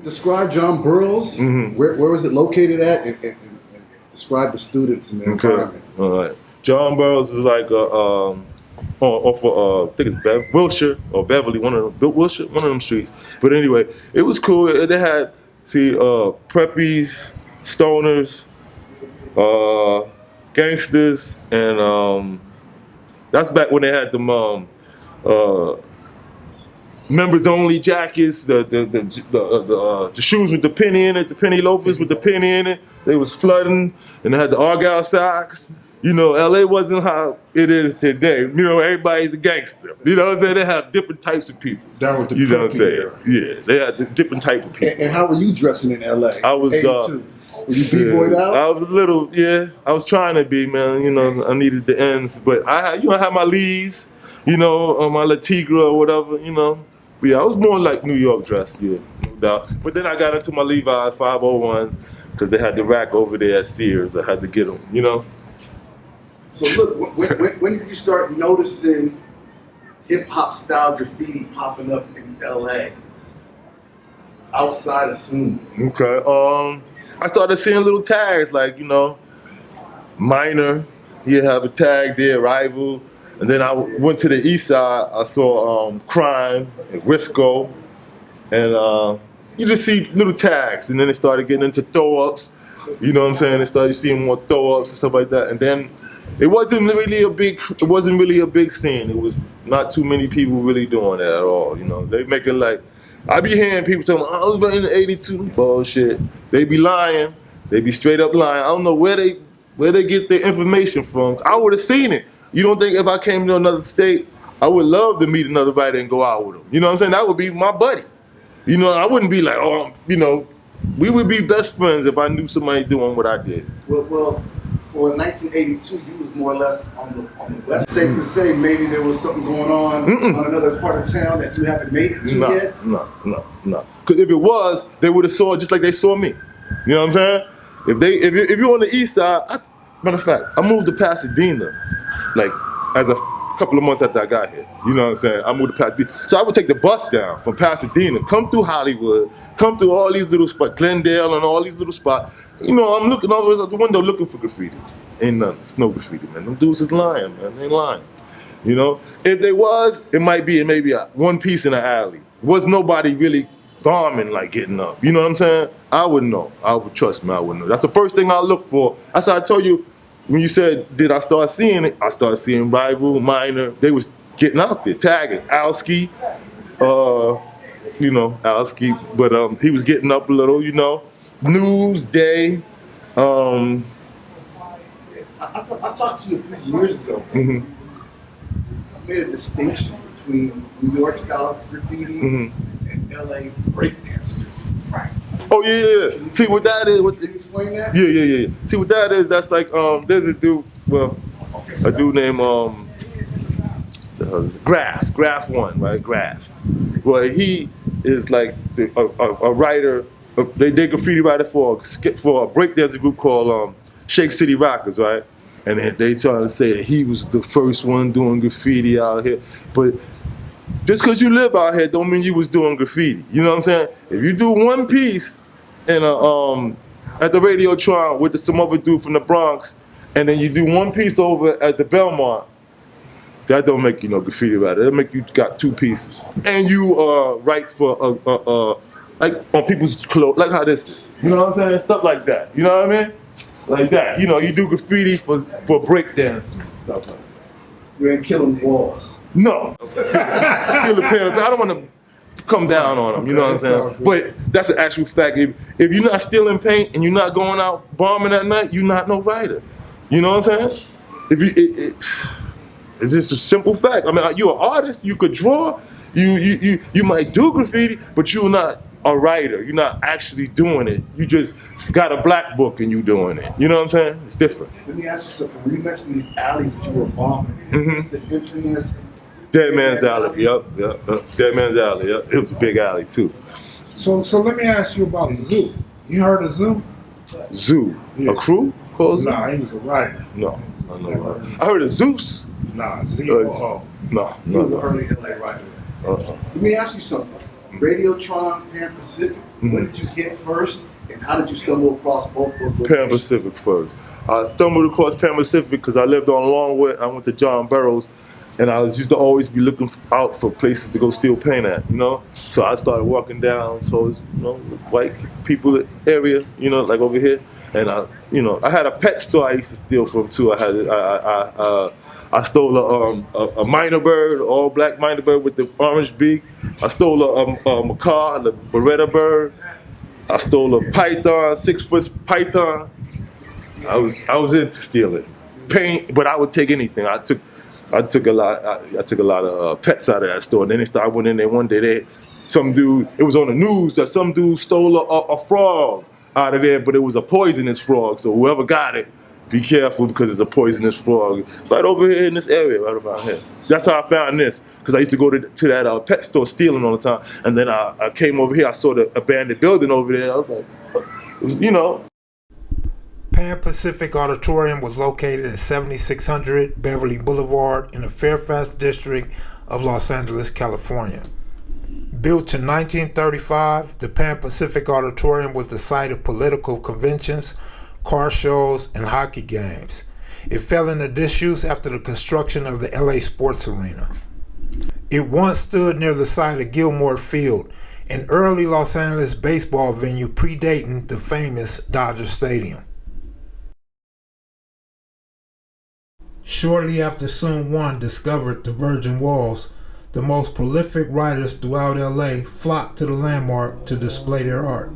describe John Burroughs. Where was it located at? And describe the students and the environment. All right. John Burroughs is like off of I think it's Wilshire or Beverly, one of them streets. But anyway, it was cool. They had preppies, stoners, gangsters, and that's back when they had them members only jackets, the shoes with the penny in it, the penny loafers with the penny in it. They was flooding, and they had the Argyle socks. You know, LA wasn't how it is today. You know, everybody's a gangster. You know what I'm saying? They have different types of people. That was the You know what I'm saying? Yeah, they had the different type of people. And how were you dressing in LA? I was, 82. Were you b-boyed out? I was a little, I was trying to be, man. You know, I needed the ends, but I had my Lees, you know, my La Tigra or whatever, you know. But yeah, I was more like New York dress, no doubt. But then I got into my Levi 501s because they had the rack over there at Sears. I had to get them, you know. So look, when did you start noticing hip-hop style graffiti popping up in LA outside of Soon? Okay, I started seeing little tags like, you know, Minor, he'd have a tag there, Rival. And then I went to the east side, I saw Crime and Risco. And you just see little tags. And then they started getting into throw-ups. You know what I'm saying? They started seeing more throw-ups and stuff like that. And then it wasn't really a big scene. It was not too many people really doing that at all. You know, they make it like, I be hearing people saying, I was running in 82. Bullshit. They be lying. They be straight up lying. I don't know where they get their information from. I would have seen it. You don't think if I came to another state, I would love to meet another writer and go out with him. You know what I'm saying? That would be my buddy. You know, I wouldn't be like, you know, we would be best friends if I knew somebody doing what I did. Well, in 1982, you was more or less on the west. Safe to say, maybe there was something going on another part of town that you haven't made it to yet? No. Because if it was, they would have saw it just like they saw me. You know what I'm saying? If you're on the east side, matter of fact, I moved to Pasadena, like as a couple of months after I got here. You know what I'm saying? I moved to Pasadena. So I would take the bus down from Pasadena, come through Hollywood, come through all these little spots, Glendale and all these little spots. You know, I'm looking always out the window looking for graffiti. Ain't none. It's no graffiti, man. Them dudes is lying, man. They ain't lying. You know? If they was, it might be maybe one piece in the alley. Was nobody really bombing, like getting up. You know what I'm saying? I wouldn't know. Trust me, I wouldn't know. That's the first thing I look for. That's how I told you, when you said, did I start seeing it? I started seeing Rival, Minor. They was getting out there, tagging. Alski, you know, Alski, but he was getting up a little, you know. Newsday. I talked to you a few years ago. I made a distinction between New York style graffiti and LA breakdance graffiti. Right. Oh yeah. See what that is? Can you explain that? Yeah. See what that is? That's like there's a dude. Well, a dude named Graph One, right? Graph. Well, he is like a writer. They graffiti writer for a breakdance group called Shake City Rockers, right? And they trying to say that he was the first one doing graffiti out here, but just because you live out here don't mean you was doing graffiti. You know what I'm saying? If you do one piece in at the Radiotron with some other dude from the Bronx, and then you do one piece over at the Belmont, that don't make you no graffiti writer. That make you got two pieces, and you write for like on people's clothes, like how this is. You know what I'm saying? Stuff like that. You know what I mean? Like that. You know, you do graffiti for breakdance and stuff like that. You ain't killing walls. No. Still a pen. I don't want to come down on them, you know what I'm saying? But that's an actual fact. If you're not stealing paint and you're not going out bombing at night, you're not no writer. You know what I'm saying? It's just a simple fact. I mean, you're an artist, you could draw, you might do graffiti, but you're not a writer. You're not actually doing it. You just got a black book and you doing it. You know what I'm saying? It's different. Let me ask you something. When you mentioned these alleys that you were bombing, is this the infamous Dead Man's Alley? Yep. Dead Man's Alley. Yep. It was a big alley too. So let me ask you about Zoo. You heard of Zoo? Zoo? Yeah. A crew called Zoo? Nah, he was a writer. No, I know. I heard of Zeus. Nah, Z-O-O. No. He was an early LA writer. Let me ask you something. Radiotron, Pan Pacific. What did you hit first, and how did you stumble across both those locations? Pan Pacific first. I stumbled across Pan Pacific because I lived on Longwood. I went to John Burroughs, and I used to always be looking out for places to go steal paint at, you know? So I started walking down towards, you know, white people area, you know, like over here. And I had a pet store I used to steal from too. I stole a minor bird, all black minor bird with the orange beak. I stole a macaw, the Beretta bird. I stole a python, 6-foot python. I was into stealing paint, but I would take anything. I took a lot of pets out of that store. And then I went in there one day. Some dude, it was on the news that some dude stole a frog out of there, but it was a poisonous frog. So whoever got it, be careful because it's a poisonous frog. It's right over here in this area, right about here. That's how I found this, because I used to go to that pet store stealing all the time. And then I came over here, I saw the abandoned building over there. I was like, it was, you know. Pan Pacific Auditorium was located at 7600 Beverly Boulevard in the Fairfax district of Los Angeles, California. Built in 1935, the Pan Pacific Auditorium was the site of political conventions, car shows, and hockey games. It fell into disuse after the construction of the LA Sports Arena. It once stood near the site of Gilmore Field, an early Los Angeles baseball venue predating the famous Dodger Stadium. Shortly after Soon One discovered the Virgin Walls, the most prolific writers throughout LA flocked to the landmark to display their art.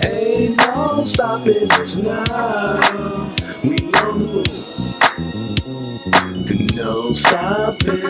Ain't no stopping us now. We know. No stopping.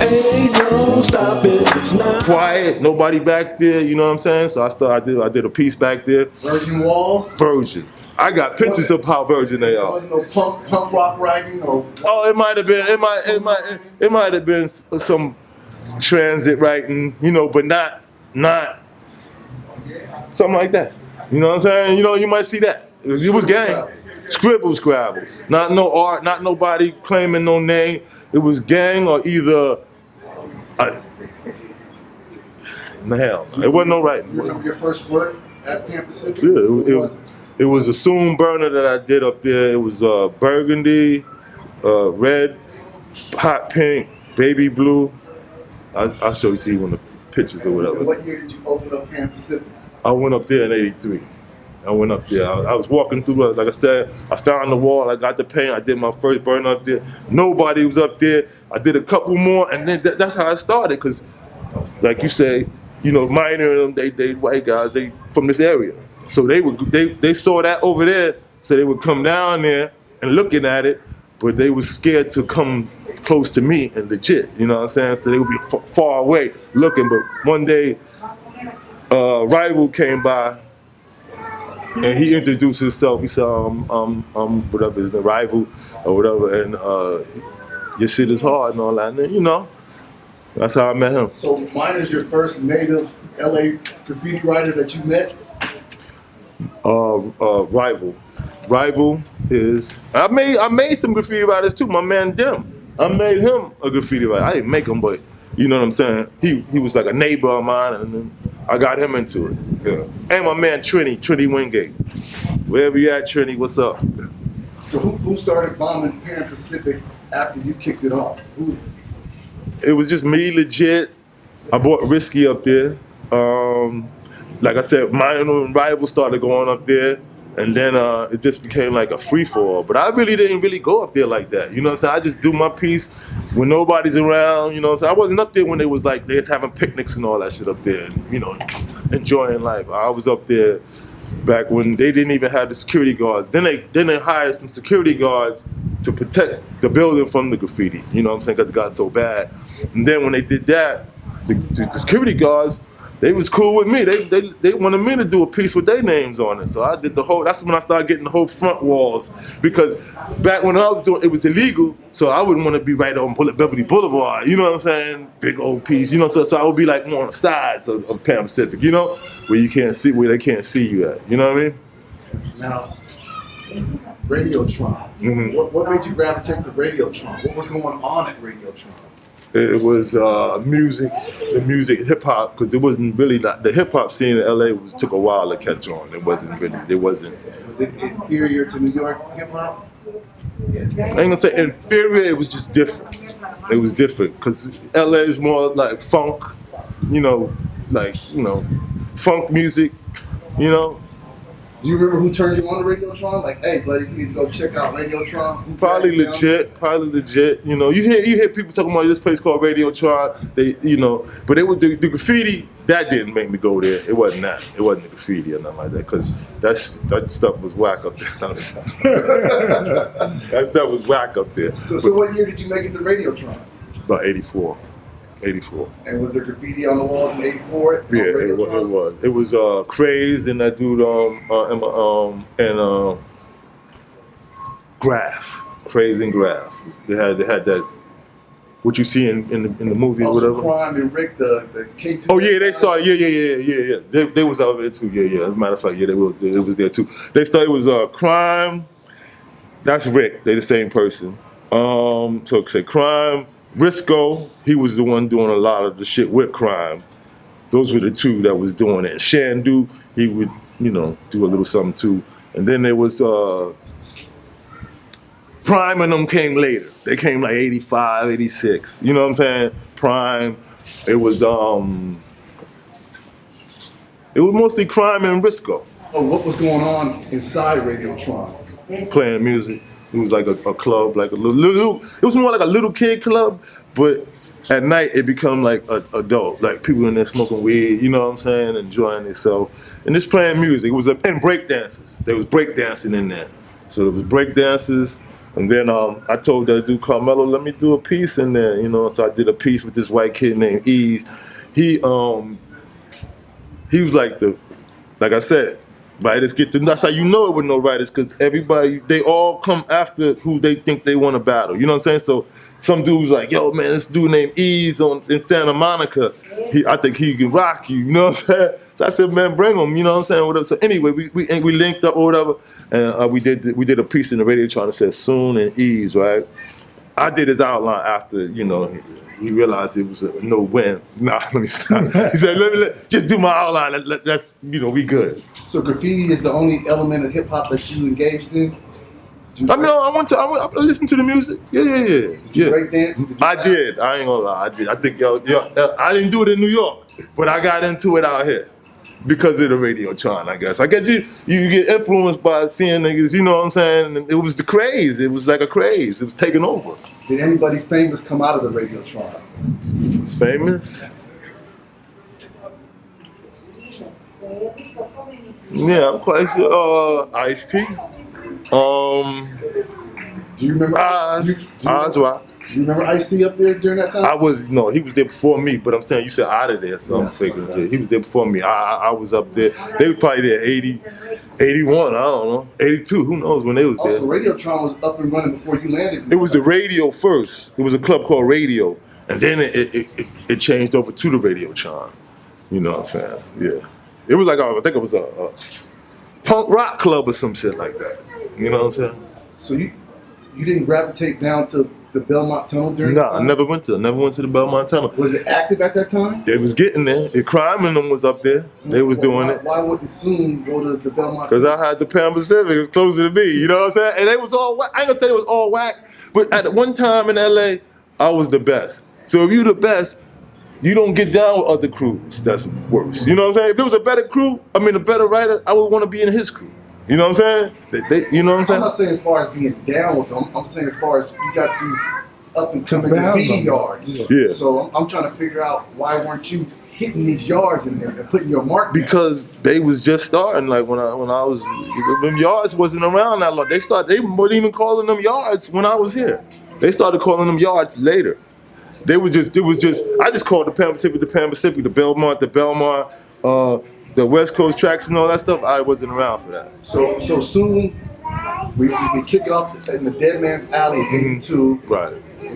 Ain't no stopping us now. Quiet, nobody back there, you know what I'm saying? So I did a piece back there. Virgin Walls? Virgin. I got pictures of how virgin they There are. wasn't no punk rock writing or... Oh, it might have been some transit writing, you know, but not something like that. You know what I'm saying? You know, you might see that. It was gang. Scribble scrabble. Not no art, not nobody claiming no name. It was gang or either in the hell. It wasn't no writing. You remember your first work at Pan Pacific? Yeah, it was a Soon burner that I did up there. It was burgundy, red, hot pink, baby blue. I'll show it to you in the pictures or whatever. And what year did you open up Pan Pacific? I went up there in '83. I went up there. I was walking through, like I said, I found the wall, I got the paint, I did my first burn up there. Nobody was up there. I did a couple more, and then that's how I started, because, like you say, you know, Minor and them, they white guys, they from this area. So they saw that over there, so they would come down there and looking at it, but they was scared to come close to me and legit, you know what I'm saying? So they would be far away looking, but one day, Rival came by, and he introduced himself. He said, whatever, is the Rival or whatever, and your shit is hard and all that. And, you know, that's how I met him. So Minor's your first native LA graffiti writer that you met? Rival. Rival is, I made some graffiti writers too. My man Dim, I made him a graffiti writer. I didn't make him, but you know what I'm saying? He was like a neighbor of mine, and then I got him into it. Yeah. And my man Trini Wingate. Wherever you at, Trini, what's up? So who started bombing Pan Pacific after you kicked it off? Who was it? It was just me, legit. I bought Risky up there. Like I said, Minor and Rival started going up there. And then it just became like a free for all. But I really didn't really go up there like that. You know what I'm saying? I just do my piece when nobody's around. You know what I'm saying? I wasn't up there when they was having picnics and all that shit up there, and enjoying life. I was up there back when they didn't even have the security guards. Then they hired some security guards to protect the building from the graffiti. You know what I'm saying? Because it got so bad. And then when they did that, the security guards, they was cool with me. They wanted me to do a piece with their names on it. So I did the whole, that's when I started getting the whole front walls. Because back when I was doing it, was illegal, so I wouldn't want to be right on Beverly Boulevard. You know what I'm saying? Big old piece. So I would be like more on the sides of Pan Pacific, where you can't see, where they can't see you at. You know what I mean? Now, Radiotron. Mhm. What made you gravitate to Radiotron? What was going on at Radiotron? It was music, hip hop, because it wasn't really the hip hop scene in LA took a while to catch on. It wasn't. Was it inferior to New York hip hop? I ain't gonna say inferior. It was just different. It was different because LA is more like funk, funk music, Do you remember who turned you on to Radiotron? Like, hey, buddy, you need to go check out Radiotron. Probably legit. You hear people talking about this place called Radiotron. But it was the graffiti that didn't make me go there. It wasn't that. It wasn't the graffiti or nothing like that, because that stuff was whack up there. That stuff was whack up there. So what year did you make it to Radiotron? About 84. And was there graffiti on the walls in 84? Yeah, it was. It was Craze and that dude and Graph. Craze and Graph. They had that. What you see in the movie or whatever. Crime and Rick, the K2. Oh yeah, they started. Yeah. They was out there too. Yeah. As a matter of fact, yeah, they was there. It was there too. They started. It was Crime. That's Rick. They the same person. So say Crime. Risco, he was the one doing a lot of the shit with Crime. Those were the two that was doing it. Shandu, he would, do a little something too. And then there was Prime and them came later. They came like 85, 86. You know what I'm saying? Prime. It was mostly Crime and Risco. Oh, what was going on inside Radiotron? Playing music. It was like a club, like a little. It was more like a little kid club, but at night it become like adult, like people in there smoking weed. You know what I'm saying? Enjoying themselves and just playing music. It was and break dances. There was break dancing in there, so there was break dances. And then I told that dude Carmelo, let me do a piece in there. So I did a piece with this white kid named Ease. He was like like I said. Writers get to, that's how you know it with no writers, because everybody, they all come after who they think they want to battle. You know what I'm saying? So some dude was like, yo, man, this dude named Ease in Santa Monica, I think he can rock you. You know what I'm saying? So I said, man, bring him. You know what I'm saying? Whatever. So anyway, we linked up or whatever, and we did a piece in the Radiotron that said Soon and Ease, right? I did his outline after, he realized it was a no-win. Nah, let me stop. He said, let just do my outline. That's, we good. So graffiti is the only element of hip-hop that you engaged in? I listened to the music. Yeah. Did you break dance? I did. I ain't gonna lie. I did. I think, I didn't do it in New York, but I got into it out here. Because of the Radiotron, I guess. I guess you get influenced by seeing niggas, you know what I'm saying? And it was the craze. It was like a craze. It was taking over. Did anybody famous come out of the Radiotron? Famous? Yeah, I'm quite sure. Ice-T. Do you remember Oz Rock. You remember Ice-T up there during that time? He was there before me, but I'm saying you said out of there, so I'm figuring he was there before me. I was up there. They were probably there 80, 81, I don't know, 82, who knows when they was there. Also, Radiotron was up and running before you landed. It was the Radio first. It was a club called Radio, and then it changed over to the Radiotron. You know what I'm saying? Yeah. It was like, I think it was a punk rock club or some shit like that. You know what I'm saying? So you didn't gravitate down to the Belmont Tunnel during that time? I never went to the Belmont Tunnel. Was it active at that time? They was getting there. The Crime in them was up there. They was doing it. Why wouldn't Soon go to the Belmont Tunnel? Because Tunnel? I had the Pan Pacific. It was closer to me. You know what I'm saying? And they was all whack. I ain't gonna say it was all whack, but at one time in LA, I was the best. So if you the best, you don't get down with other crews that's worse. You know what I'm saying? If there was a better crew, a better writer, I would want to be in his crew. You know what I'm saying? You know what I'm I'm saying? not saying as far as being down with them. I'm saying as far as you got these up and coming graffiti yards. Yeah. So I'm trying to figure out why weren't you hitting these yards and putting your mark down? Because they was just starting. Like when I was, them yards wasn't around that long. They weren't even calling them yards when I was here. They started calling them yards later. It was just, I just called the Pan Pacific, the Belmont, the West Coast tracks and all that stuff. I wasn't around for that. So soon we kick off in the Dead Man's Alley in 82. Right.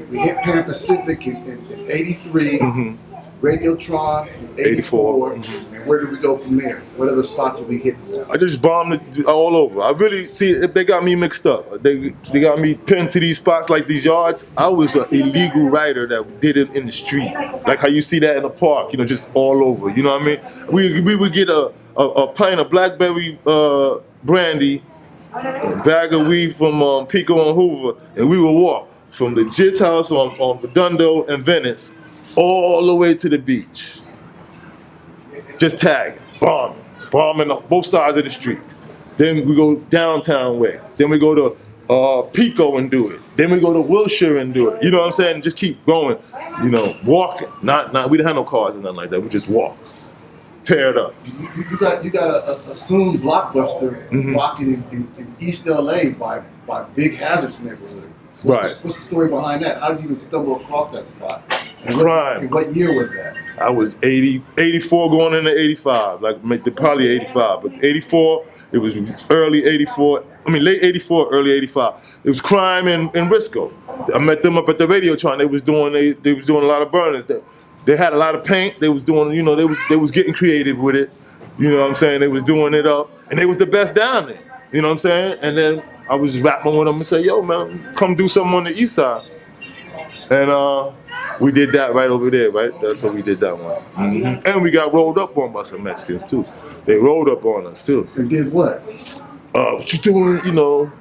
We hit Pan Pacific in 83. Radiotron in 84. And where do we go from there? What other spots are we hitting? I just bombed it all over. I really, see, they got me mixed up. They got me pinned to these spots like these yards. I was an illegal writer that did it in the street. Like how you see that in the park, you know, just all over. You know what I mean? We would get a pint of blackberry brandy, a bag of weed from Pico and Hoover, and we would walk from the Jits house on Redondo and Venice all the way to the beach. Just tagging, bombing up both sides of the street. Then we go downtown way. Then we go to Pico and do it. Then we go to Wilshire and do it. You know what I'm saying? Just keep going, you know, walking. Not we didn't have no cars or nothing like that. We just walk, tear it up. You got a Soon blockbuster rocking in East LA by Big Hazard's neighborhood. What's the story behind that? How did you even stumble across that spot? And what year was that? I was 84 going into 85, like probably 85, but 84, it was early 84, I mean late 84, early 85. It was crime in Risco. I met them up at the Radiotron. They was doing a lot of burners. They had a lot of paint. They was doing, you know, they was getting creative with it. You know what I'm saying? They was doing it up, and they was the best down there. You know what I'm saying? And then I was rapping with them and say, yo man, come do something on the east side. And we did that right over there, right? That's how we did that one. And we got rolled up on by some Mexicans too. They rolled up on us too. They did what? What you doing, you know,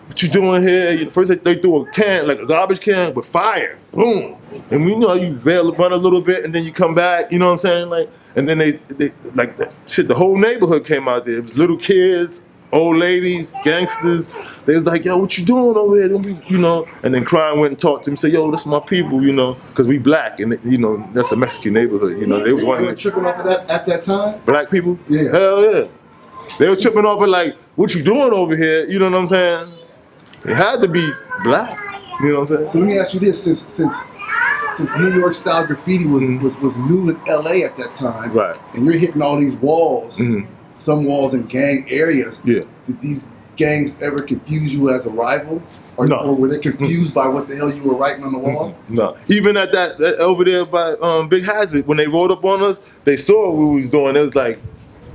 what you doing here? First they threw a can, like a garbage can with fire, boom. And we know you run a little bit and then you come back, you know what I'm saying? Like, and then they like the whole neighborhood came out there. It was little kids, old ladies, gangsters. They was like, yo, what you doing over here? Don't be, you know. And then Crime went and talked to him, said, yo, that's my people, you know, because we black, and you know that's a Mexican neighborhood, you know. They was They were tripping off of that at that time. Black people? Yeah. Hell yeah. They was tripping off of like, what you doing over here? You know what I'm saying? It had to be black. You know what I'm saying? So let me ask you this: since New York style graffiti was new in LA at that time, Right. And you're hitting all these walls, some walls in gang areas. Yeah. Did these gangs ever confuse you as a rival, or, No. or were they confused by what the hell you were writing on the wall? No. Even at that over there by Big Hazard, when they rolled up on us, they saw what we was doing. It was like,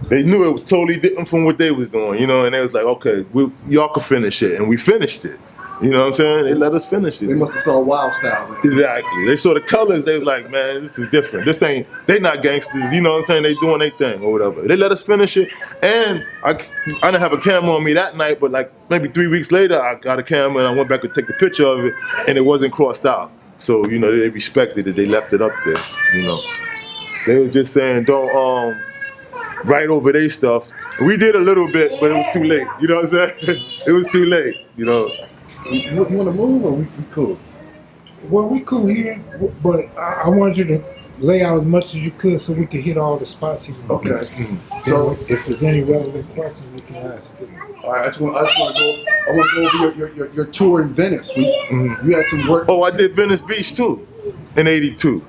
they knew it was totally different from what they was doing, you know, and they was like, okay, y'all can finish it, and we finished it. You know what I'm saying? They let us finish it. They must have saw Wild Style. Man. Exactly. They saw the colors, they was like, man, this is different. They not gangsters, you know what I'm saying? They doing their thing or whatever. They let us finish it, and I didn't have a camera on me that night, but like maybe 3 weeks later, I got a camera and I went back and take the picture of it, and it wasn't crossed out. So, you know, they respected it, they left it up there, you know. They was just saying, don't write over their stuff. We did a little bit, but it was too late, you know what I'm saying? It was too late, you know. You want to move, or we cool? Well, we cool here, but I wanted you to lay out as much as you could so we could hit all the spots. Okay. So if there's any relevant questions, we can ask. All right, I just want to go over your tour in Venice. You had some work. Oh, I did Venice Beach too, in '82.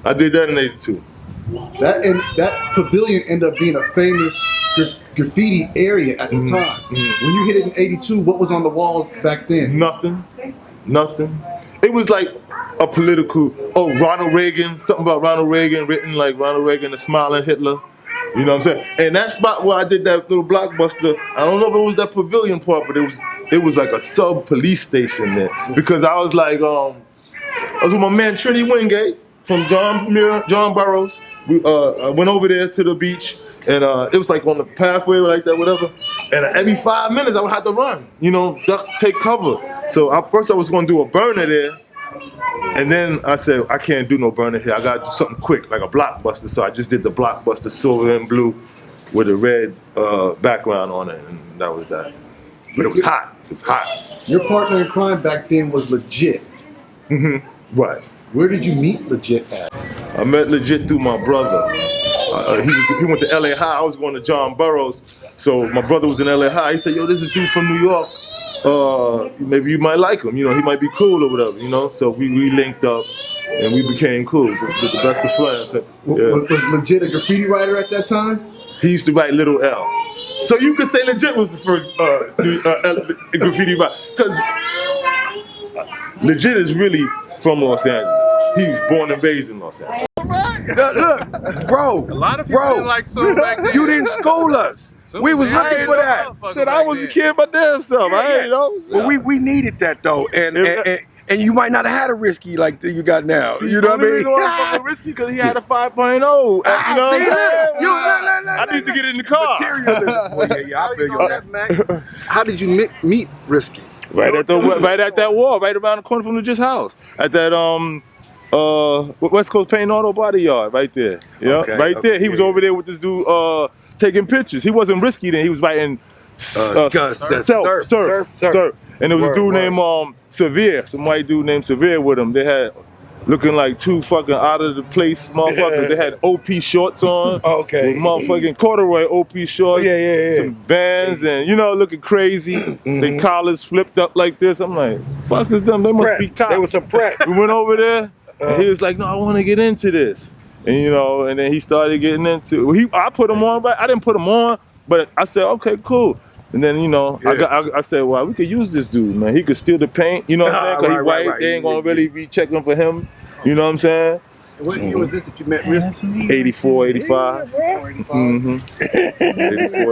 I did that in '82. That pavilion ended up being a famous graffiti area at the time. When you hit it in '82, what was on the walls back then? Nothing. It was like a political, Ronald Reagan, something about Ronald Reagan, written like Ronald Reagan, the smiling Hitler. You know what I'm saying? And that spot where I did that little blockbuster, I don't know if it was that pavilion part, but it was like a sub police station there. Because I was like, I was with my man Trinity Wingate from John Burroughs. I went over there to the beach, and it was like on the pathway like that, whatever. And every 5 minutes I would have to run, you know, duck, take cover. So first I was going to do a burner there, and then I said, I can't do no burner here. I got to do something quick, like a blockbuster. So I just did the blockbuster, silver and blue. with a red background on it, and that was that. But it was hot. It was hot. Your partner in crime back then was Legit. Right. Where did you meet Legit at? I met Legit through my brother. He went to LA High. I was going to John Burroughs. So my brother was in LA High. He said, yo, this is dude from New York. Maybe you might like him. You know, he might be cool or whatever, you know? So we linked up and we became cool. With the best of friends. So, yeah. Was Legit a graffiti writer at that time? He used to write Little L. So you could say Legit was the first graffiti writer. Because Legit is really from Los Angeles. He was born and raised in Los Angeles. Look, bro. A lot of people didn't like Soon back then. You didn't school us. We was looking for that. Said I was a kid my damn self. I ain't know. But we needed that though, and you might not have had a risky like you got now. See, you know what I mean? Fucking risky because he had a 5.0. You know what I'm saying? I need to get in the car. Materialism. Well, yeah, I feel you on that, man. How did you meet Risky? Right at that wall, right around the corner from the Just House. At that West Coast Paint Auto Body Yard, right there. Yeah, Okay, right there. He was over there with this dude taking pictures. He wasn't risky then. He was writing surf. And there was a dude named Severe, some white dude named Severe with him. They had looking like two fucking out of the place motherfuckers. They had OP shorts on. Okay. With motherfucking corduroy OP shorts. Yeah. Some Vans and, you know, looking crazy. Their collars flipped up like this. I'm like, fuck this them. They must be cops. They was some prep. We went over there and he was like, no, I want to get into this. And, you know, and then he started getting into it. I put him on, but I didn't put him on. But I said, okay, cool. And then, you know, I said, well, we could use this dude, man. He could steal the paint, you know what I'm saying? Because he's white, right. They ain't going to really be checking for him. You know what I'm saying? What year was this that you met Risky? 84, 85. 84,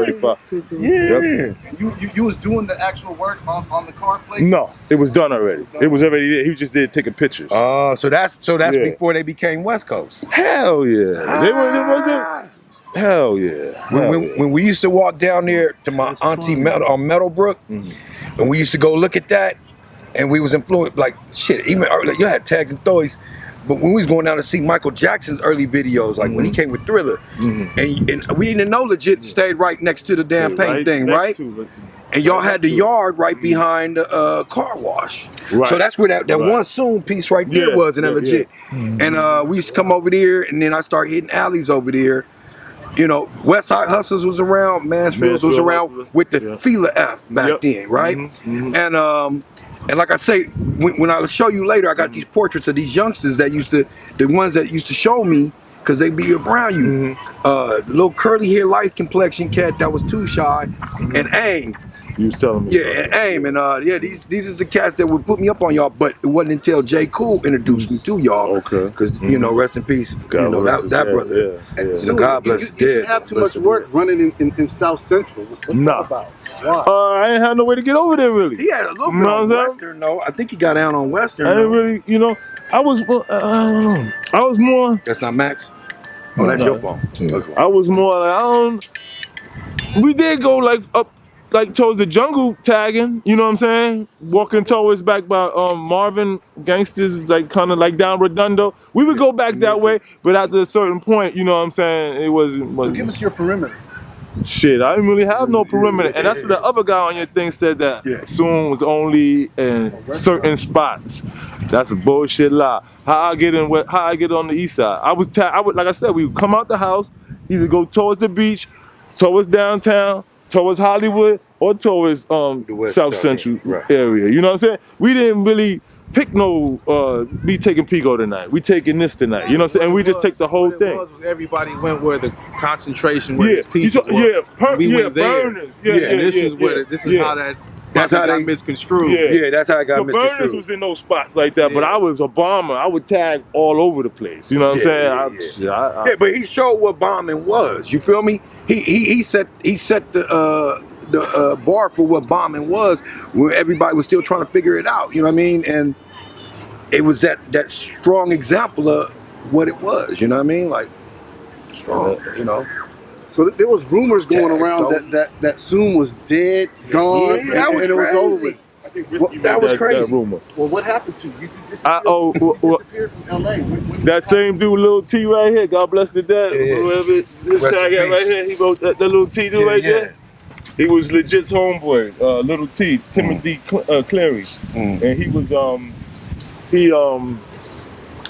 85. Yeah. Yep. You was doing the actual work on the car plate? No, it was done already. It was already there. He was just there taking pictures. Oh, so that's before they became West Coast. Hell yeah. They wasn't. Hell yeah. When we used to walk down there to my auntie on Meadowbrook, and we used to go look at that, and we was influenced, like, shit, even, like, you had tags and toys, but when we was going down to see Michael Jackson's early videos, like when he came with Thriller, and we didn't know Legit stayed right next to the damn paint thing, right? And y'all had the yard right behind the car wash. Right. So that's where that one Soon piece right there was in that Legit. And we used to come over there, and then I started hitting alleys over there. You know, West Side Hustlers was around, Mansfield was around with the Fila F back then, right? And like I say, when I show you later, I got these portraits of these youngsters that the ones that used to show me, because they be around you. Little curly hair, light complexion cat that was too shy, and Aim. You was telling me. Yeah, and Aim, and these is the cats that would put me up on y'all, but it wasn't until J. Cool introduced me to y'all. Okay. Because, you know, rest in peace, you know, that brother. So God bless his dead. You didn't have too much work running in South Central. What's that about? Why? I ain't had no way to get over there, really. He had a little bit on Western, though. I think he got out on Western. I didn't really, you know, I was, I don't know. I was more. That's not Max? Oh, that's your phone. Okay. I was more like, we did go like up, like towards the jungle tagging, you know what I'm saying? Walking towards back by Marvin Gangsters, like kind of like down Redondo. We would go back that way, but after a certain point, you know what I'm saying? It wasn't. So give us your perimeter. Shit, I didn't really have no perimeter, and that's what the other guy on your thing said, that Soon was only in certain spots. That's a bullshit lie. How I get on the east side? I would like I said, we would come out the house, either go towards the beach, towards downtown, towards Hollywood, or towards South Central area. You know what I'm saying? We didn't really pick no, we taking Pico tonight. We taking this tonight. You know what I'm saying? And we just take the whole thing. Was everybody went where the concentration, where his pieces were. We went there. Burners. And this is how that's how they misconstrued. Yeah, that's how I got misconstrued. Burners was in those spots like that, but I was a bomber. I would tag all over the place. You know what I'm saying? Yeah, but he showed what bombing was. You feel me? He set the bar for what bombing was, where everybody was still trying to figure it out. You know what I mean? And it was that strong example of what it was. You know what I mean? Like strong. You know. So there was rumors going around that Soon was dead, gone, and it was over with. I think Risky that was crazy. That rumor. Well, what happened to you? You disappeared from LA. That same dude, Lil T right here, God bless the dead. Yeah. Whoever this tag at right here, he wrote that Lil T dude right there. He was legit's homeboy, Little T, Timothy Cleary. And he was,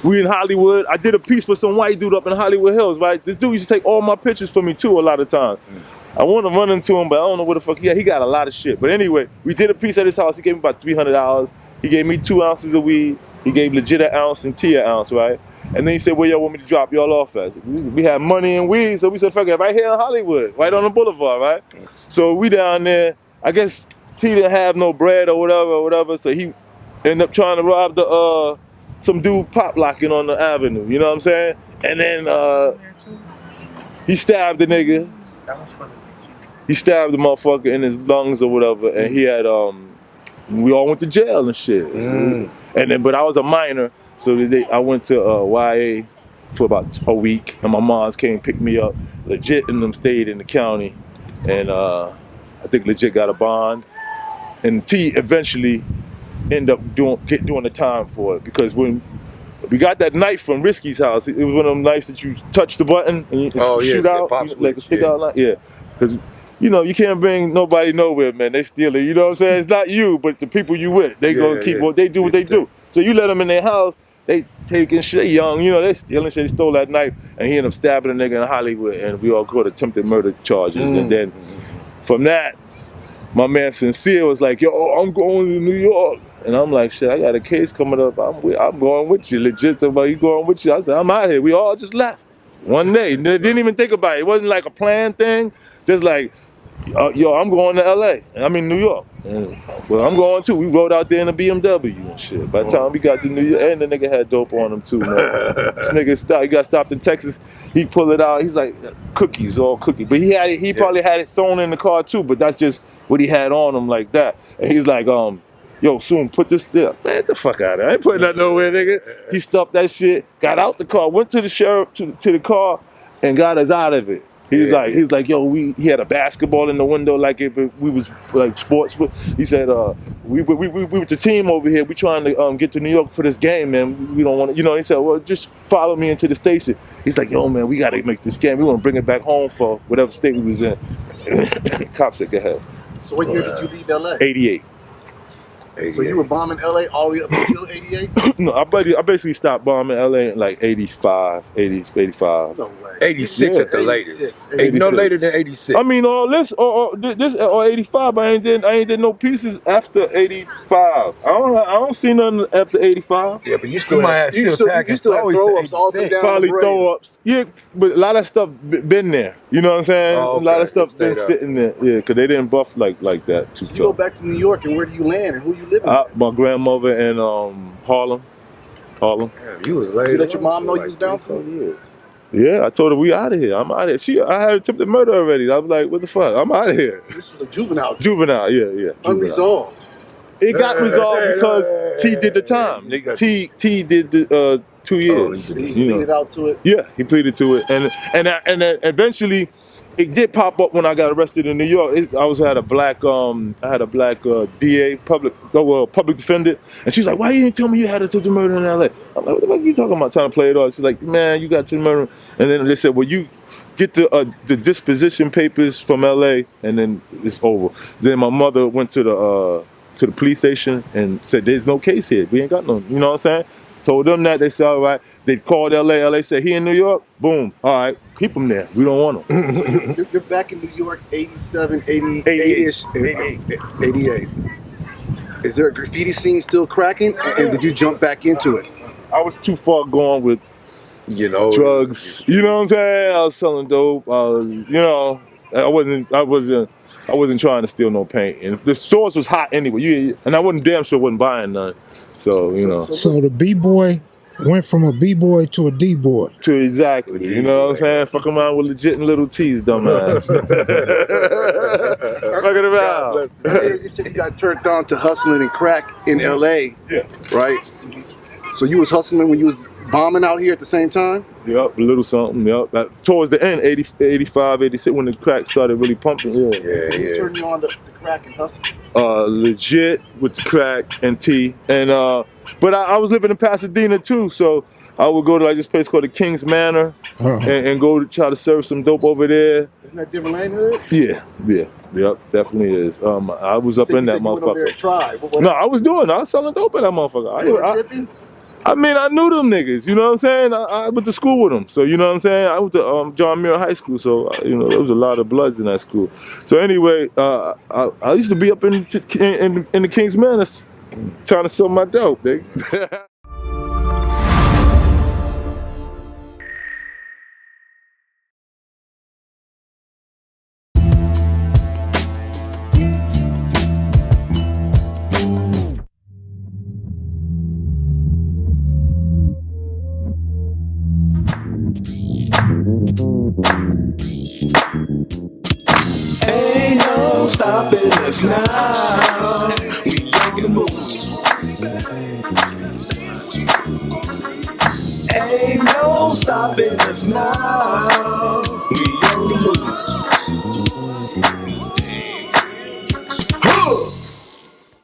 we in Hollywood. I did a piece for some white dude up in Hollywood Hills, right? This dude used to take all my pictures for me too a lot of times. I want to run into him, but I don't know where the fuck he got a lot of shit. But anyway, we did a piece at his house. He gave me about $300. He gave me 2 ounces of weed. He gave legit an ounce and T an ounce, right? And then he said, where y'all want me to drop y'all off at? We had money and weed, so we said, fuck it, right here in Hollywood, right on the boulevard, right? So we down there. I guess T didn't have no bread or whatever, so he ended up trying to rob the some dude pop locking on the avenue, you know what I'm saying? And then he stabbed the nigga. He stabbed the motherfucker in his lungs or whatever, and he had we all went to jail and shit. And then, but I was a minor, so I went to YA for about a week, and my moms came pick me up. Legit and them stayed in the county, and I think legit got a bond. And T eventually ended up doing the time for it, because when we got that knife from Risky's house, it was one of them knives that you touch the button and you shoot out, like a stick out line. Yeah, because you know you can't bring nobody nowhere, man. They steal it. You know what I'm saying? It's not you, but the people you with. They gonna keep what they do. What they do. So you let them in their house. They taking shit. They young, you know. They stealing shit. They stole that knife, and he ended up stabbing a nigga in Hollywood, and we all caught attempted murder charges. And then from that, my man Sincere was like, "Yo, I'm going to New York." And I'm like, shit, I got a case coming up. I'm going with you. Legit, about you going with you. I said, I'm out here. We all just left one day. Didn't even think about it. It wasn't like a planned thing. Just like, yo, I'm going to LA. And I'm in New York. Well, I'm going too. We rode out there in a BMW and shit. By the time we got to New York, and the nigga had dope on him too, man. This nigga he got stopped in Texas. He pulled it out. He's like, cookies, all cookies. But he probably had it sewn in the car too, but that's just what he had on him like that. And he's like, yo, Soon, put this there. Man, get the fuck out of there. I ain't putting that nowhere, nigga. He stuffed that shit, got out the car, went to the sheriff, to the car, and got us out of it. He's like, yo, he had a basketball in the window, like we was like sports. He said, we with the team over here. We trying to get to New York for this game, man. We don't want to, you know. He said, well, just follow me into the station. He's like, yo, man, we got to make this game. We want to bring it back home for whatever state we was in. Cops said, go ahead. So what year did you leave LA? 88. So you were bombing LA all the way up until 88? No, I basically stopped bombing LA in like 85. No way. 86 at the latest. 86. No later than 86. I mean, this 85. I ain't did no pieces after 85. I don't see nothing after 85. Yeah, but you still have throw-ups all the way down. Probably throw-ups. Yeah, but a lot of stuff been there. You know what I'm saying? Oh, okay. A lot of stuff been sitting there. Yeah, because they didn't buff like that too. So you go back to New York, and where do you land, and who you living with? My grandmother in Harlem. Yeah, you was late. You let your mom know you was bouncing? Yeah, I told her we out of here. I'm out of here. I had attempted murder already. I was like, what the fuck? I'm out of here. This was a juvenile. Juvenile, yeah. Unresolved. It got resolved because T did the time. T did the 2 years. He pleaded out to it. Yeah, he pleaded to it, and then eventually, it did pop up when I got arrested in New York. I had a black DA, public defendant, and she's like, "Why you didn't tell me you had attempted murder in LA?" I'm like, "What the fuck are you talking about? Trying to play it off?" She's like, "Man, you got attempted murder," and then they said, "Well, you get the disposition papers from LA, and then it's over." Then my mother went to the police station and said, "There's no case here. We ain't got no." You know what I'm saying? Told them that. They said, all right. They called LA. LA said, he in New York? Boom. All right. Keep him there. We don't want him. So you're back in New York, 87, 88-ish. 88. Is there a graffiti scene still cracking? And did you jump back into it? I was too far gone with, drugs. You know what I'm saying? I was selling dope. I wasn't trying to steal no paint. And the stores was hot anyway. And I wasn't buying none. So, So the B-boy went from a B-boy to a D-boy. Exactly. You know what I'm saying? Fuck around with legit and little T's, dumbass. Fucking around. You said you got turned on to hustling and crack in LA. Yeah. Right? So you was hustling when you was bombing out here at the same time? Yep, a little something, yep. Towards the end, 80, 85, 86, when the crack started really pumping, Who turned you on to crack and hustle? Legit with the crack and tea. And but I was living in Pasadena too, so I would go to like this place called the King's Manor and go to try to serve some dope over there. Isn't that Different Lane Hood? Yeah, yep, definitely is. I was up in that motherfucker. No, I was selling dope in that motherfucker. I mean, I knew them niggas, you know what I'm saying? I went to school with them, so you know what I'm saying? I went to John Muir High School, so you know, there was a lot of bloods in that school. So anyway, I used to be up in the King's Manor trying to sell my dope, nigga. Ain't no stopping us now. We making moves. Ain't no stopping us now. We